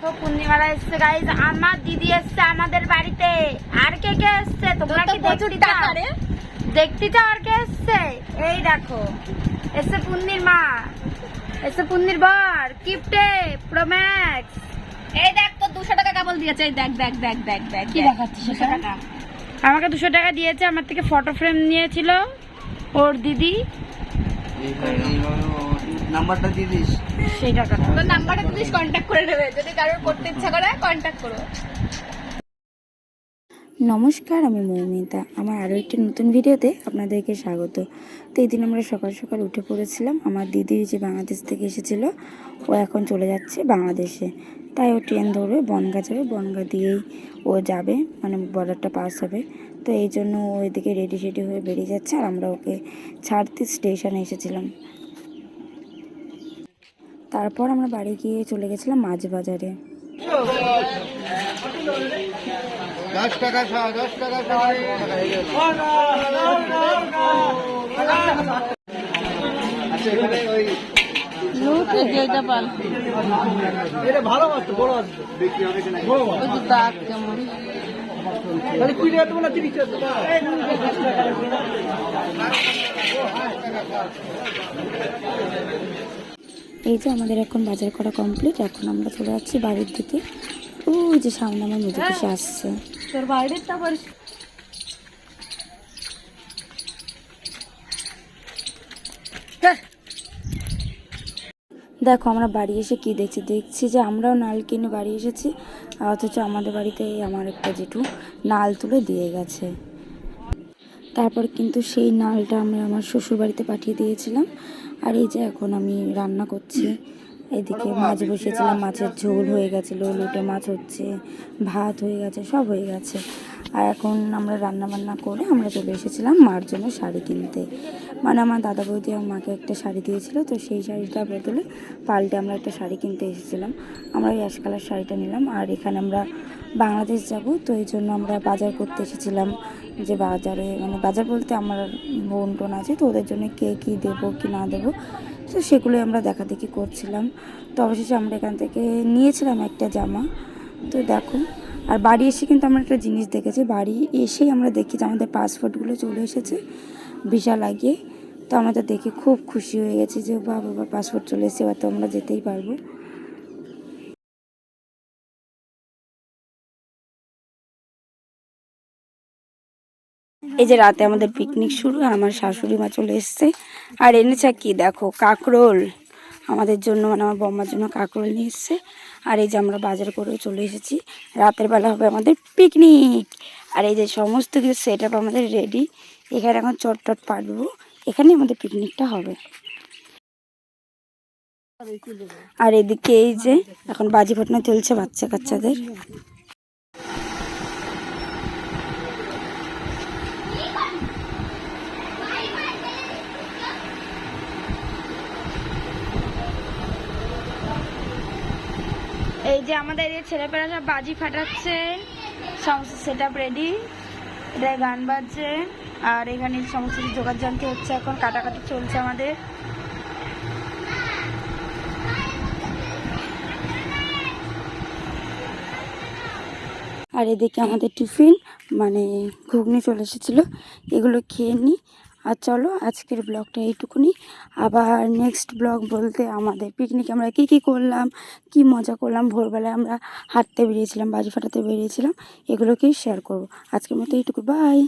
পূর্ণিমারা এসছে গাইস, আমার দিদি এসছে আমাদের বাড়িতে। আর কে কে এসছে তোমরা কি দেখতে চাও? আর কে এসছে? এই দেখো এসছে পূর্ণির মা, এসছে পূর্ণির বর কিপটে প্রো ম্যাক্স। এই দেখ তো 200 টাকা কেবল দিয়েছে। এই দেখ দেখ দেখ দেখ দেখ কি দেখাচ্ছিস? 200 টাকা আমাকে 200 টাকা দিয়েছে, আমার থেকে ফটো ফ্রেম নিয়েছিল ওর দিদি। নাম্বারটা দিয়ে দিস, সেই টাকাটা তোর নাম্বারটা তুই কন্ট্যাক্ট করে নেবে, যদি কারোর করতে ইচ্ছা করে কন্ট্যাক্ট করো। নমস্কার, আমি মৌমিতা। আমার আরও একটি নতুন ভিডিওতে আপনাদেরকে স্বাগত। তো এই দিন আমরা সকাল সকাল উঠে পড়েছিলাম। আমার দিদি যে বাংলাদেশ থেকে এসেছিলো, ও এখন চলে যাচ্ছে বাংলাদেশে। তাই ও ট্রেন ধরবে, বনগা যাবে, বনগা দিয়েই ও যাবে, মানে বর্ডারটা পাস হবে। তো এই জন্য ও এদিকে রেডি হয়ে বেরিয়ে যাচ্ছে, আর আমরা ওকে ছাড়তে স্টেশনে এসেছিলাম। তারপর আমরা বাড়ি গিয়ে চলে গেছিলাম মাছ বাজারে। 10 টাকা 10 টাকা ভালো আছে, বড় আছে দেখি অনেক নাই। এই যে আমাদের এখন বাজার করা কমপ্লিট। এখন আমরা চলে যাচ্ছি বাড়ির দিকে। ওই যে সামনে আমার মেজে পিসে আসছে। তোর বাড়ির তো দেখো আমরা বাড়ি এসে কি দেখছি যে আমরাও নাল কিনে বাড়ি এসেছি, অথচ আমাদের বাড়িতে আমার একটা জেঠু নাল তুলে দিয়ে গেছে। তারপর কিন্তু সেই নালটা আমরা আমার শ্বশুর বাড়িতে পাঠিয়ে দিয়েছিলাম। আর এই যে এখন আমি রান্না করছি। এদিকে মাছ বসিয়েছিলাম, মাছের ঝোল হয়ে গেছিলো, লোটে মাছ হচ্ছে, ভাত হয়ে গেছে, সব হয়ে গেছে। আর এখন আমরা রান্না বান্না করে আমরা চলে এসেছিলাম মার জন্য শাড়ি কিনতে। মানে আমার দাদা বৌদি আমার মাকে একটা শাড়ি দিয়েছিল, তো সেই শাড়িটার বদলে পাল্টে আমরা একটা শাড়ি কিনতে এসেছিলাম। আমরা ওই অ্যাশ কালার শাড়িটা নিলাম। আর এখানে আমরা বাংলাদেশ যাব, তো এই জন্য আমরা বাজার করতে এসেছিলাম। যে বাজারে, মানে বাজার বলতে আমার বোন টোন আছে, তো ওদের জন্য কে কী দেবো কি না দেবো, তো সেগুলোই আমরা দেখাদেখি করছিলাম। তো অবশেষে আমরা এখান থেকে নিয়েছিলাম একটা জামা। তো দেখো, আর বাড়ি এসে কিন্তু আমরা একটা জিনিস দেখেছি। বাড়ি এসেই আমরা দেখি যে আমাদের পাসপোর্টগুলো চলে এসেছে ভিসা লাগিয়ে। তো আমাদের দেখে খুব খুশি হয়ে গেছি যে বাবা পাসপোর্ট চলে এসেছে, এবার তো আমরা যেতেই পারবো। এই যে রাতে আমাদের পিকনিক শুরু, আর আমার শাশুড়ি মা চলে এসছে আর এনেছে কি দেখো কাঁকরোল আমাদের জন্য, মানে আমার বম্মার জন্য কাঁকরোল নিয়ে এসছে। আর এই যে আমরা বাজার করে চলে এসেছি, রাতের বেলা হবে আমাদের পিকনিক। আর এই যে সমস্ত কিছু সেট আপ আমাদের রেডি। এখানে এখন চটটট পাঠবো, এখানে আমাদের পিকনিকটা হবে। আর এদিকে এই যে এখন বাজি ফাটানো চলছে বাচ্চা কাচ্চাদের। এই যে আমাদের এই ছেলেপেলা সব বাজি ফাটাচ্ছে, সমস্ত সেট আপ রেডি, এটা গান বাজছে। আর এখানে সমস্ত জোগাড় যন্ত্র হচ্ছে, এখন কাটাকাটি চলছে আমাদের। আর এদিকে আমাদের টিফিন, মানে ঘুগনি চলে এসেছিলো, এগুলো খেয়ে নিই। আর চলো আজকের ব্লগটা এইটুকুনি। আবার নেক্সট ব্লগ বলতে আমাদের পিকনিকে আমরা কী করলাম, কি মজা করলাম, ভোরবেলায় আমরা হাঁটতে বেরিয়েছিলাম, বাজি ফাটাতে বেরিয়েছিলাম, এগুলোকেই শেয়ার করবো। আজকের মতো এইটুকু, বাই।